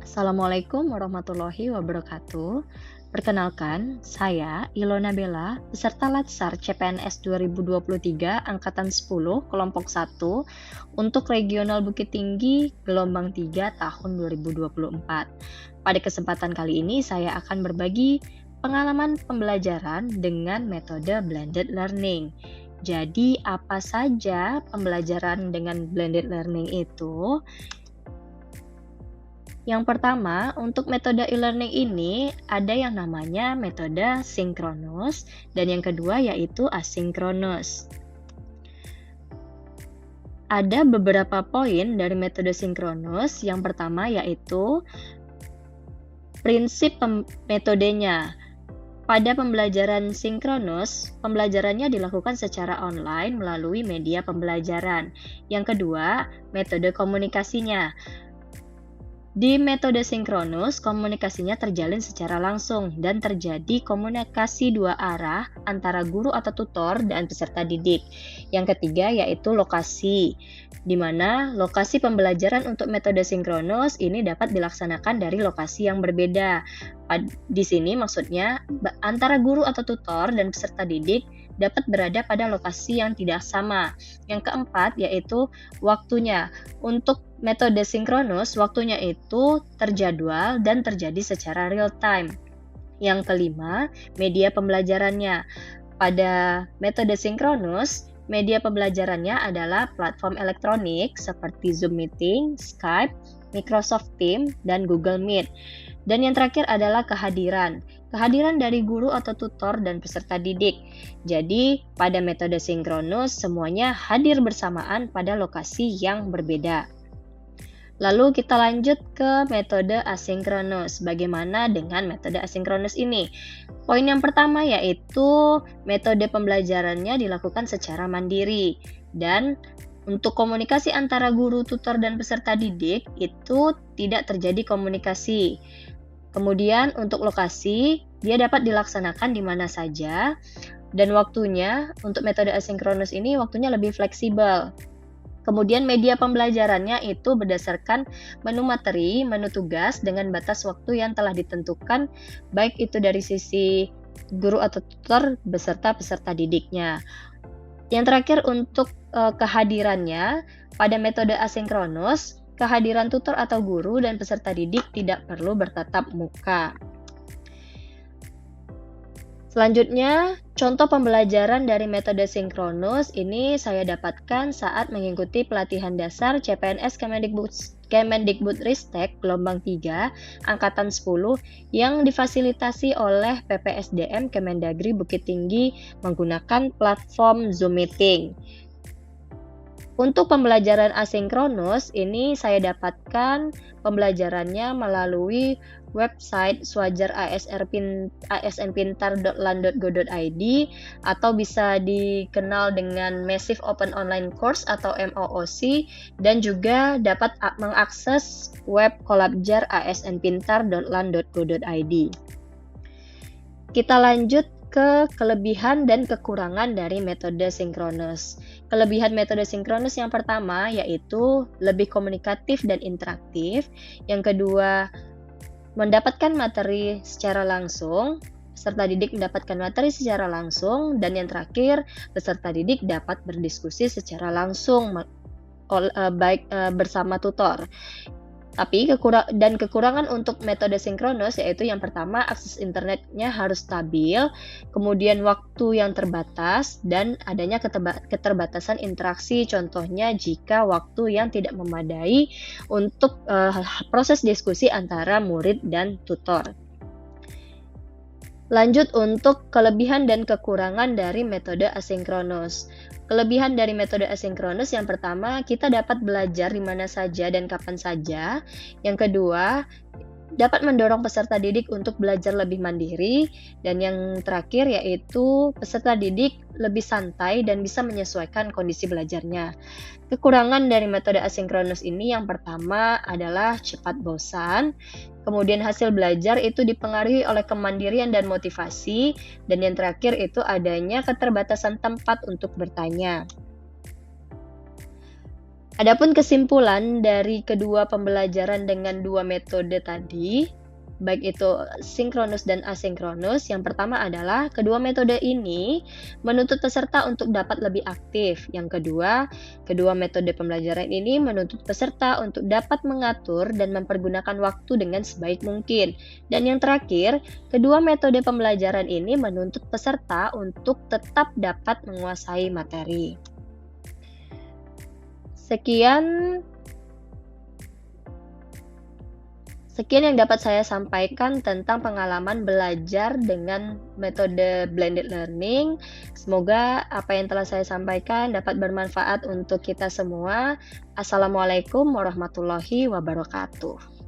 Assalamualaikum warahmatullahi wabarakatuh. Perkenalkan, saya Ilona Bella, peserta Latsar CPNS 2023 Angkatan 10 Kelompok 1 untuk Regional Bukit Tinggi Gelombang 3 tahun 2024. Pada kesempatan kali ini saya akan berbagi pengalaman pembelajaran dengan metode blended learning. Jadi, apa saja pembelajaran dengan blended learning itu? Yang pertama, untuk metode e-learning ini ada yang namanya metode sinkronus dan yang kedua yaitu asinkronus. Ada beberapa poin dari metode sinkronus. Yang pertama yaitu prinsip metodenya. Pada pembelajaran sinkronus, pembelajarannya dilakukan secara online melalui media pembelajaran. Yang kedua, metode komunikasinya. Di metode sinkronus, komunikasinya terjalin secara langsung dan terjadi komunikasi dua arah antara guru atau tutor dan peserta didik. Yang ketiga yaitu lokasi, di mana lokasi pembelajaran untuk metode sinkronus ini dapat dilaksanakan dari lokasi yang berbeda. Di sini maksudnya antara guru atau tutor dan peserta didik dapat berada pada lokasi yang tidak sama. Yang keempat yaitu waktunya. Untuk metode sinkronus, waktunya itu terjadwal dan terjadi secara real time. Yang kelima, media pembelajarannya. Pada metode sinkronus, media pembelajarannya adalah platform elektronik seperti Zoom Meeting, Skype, Microsoft Teams, dan Google Meet. Dan yang terakhir adalah kehadiran. Kehadiran dari guru atau tutor dan peserta didik. Jadi, pada metode sinkronus, semuanya hadir bersamaan pada lokasi yang berbeda. Lalu kita lanjut ke metode asinkronus. Bagaimana dengan metode asinkronus ini? Poin yang pertama yaitu metode pembelajarannya dilakukan secara mandiri. Dan untuk komunikasi antara guru, tutor, dan peserta didik itu tidak terjadi komunikasi. Kemudian untuk lokasi, dia dapat dilaksanakan di mana saja. Dan waktunya, untuk metode asinkronus ini waktunya lebih fleksibel. Kemudian media pembelajarannya itu berdasarkan menu materi, menu tugas dengan batas waktu yang telah ditentukan, baik itu dari sisi guru atau tutor beserta peserta didiknya. Yang terakhir untuk kehadirannya, pada metode asinkronus, kehadiran tutor atau guru dan peserta didik tidak perlu bertatap muka. Selanjutnya, contoh pembelajaran dari metode sinkronus ini saya dapatkan saat mengikuti pelatihan dasar CPNS Kemendikbudristek gelombang 3 Angkatan 10 yang difasilitasi oleh PPSDM Kemendagri Bukit Tinggi menggunakan platform Zoom Meeting. Untuk pembelajaran asinkronus, ini saya dapatkan pembelajarannya melalui website swajar asnpintar.lan.go.id atau bisa dikenal dengan Massive Open Online Course atau MOOC dan juga dapat mengakses web kolabjar asnpintar.lan.go.id. Kita lanjut ke kelebihan dan kekurangan dari metode sinkronus. Kelebihan metode sinkronus yang pertama yaitu lebih komunikatif dan interaktif. Yang kedua, mendapatkan materi secara langsung. Peserta didik mendapatkan materi secara langsung. Dan yang terakhir, peserta didik dapat berdiskusi secara langsung bersama tutor. Tapi kekurangan untuk metode sinkronus yaitu yang pertama akses internetnya harus stabil, kemudian waktu yang terbatas dan adanya keterbatasan interaksi, contohnya jika waktu yang tidak memadai untuk proses diskusi antara murid dan tutor. Lanjut untuk kelebihan dan kekurangan dari metode asinkronus. Kelebihan dari metode asinkronus yang pertama, kita dapat belajar di mana saja dan kapan saja. Yang kedua, dapat mendorong peserta didik untuk belajar lebih mandiri. Dan yang terakhir yaitu peserta didik lebih santai dan bisa menyesuaikan kondisi belajarnya. Kekurangan dari metode asinkronus ini yang pertama adalah cepat bosan. Kemudian hasil belajar itu dipengaruhi oleh kemandirian dan motivasi. Dan yang terakhir itu adanya keterbatasan tempat untuk bertanya. Adapun kesimpulan dari kedua pembelajaran dengan dua metode tadi, baik itu sinkronus dan asinkronus, yang pertama adalah kedua metode ini menuntut peserta untuk dapat lebih aktif. Yang kedua, kedua metode pembelajaran ini menuntut peserta untuk dapat mengatur dan mempergunakan waktu dengan sebaik mungkin. Dan yang terakhir, kedua metode pembelajaran ini menuntut peserta untuk tetap dapat menguasai materi. Sekian yang dapat saya sampaikan tentang pengalaman belajar dengan metode blended learning. Semoga apa yang telah saya sampaikan dapat bermanfaat untuk kita semua. Assalamualaikum warahmatullahi wabarakatuh.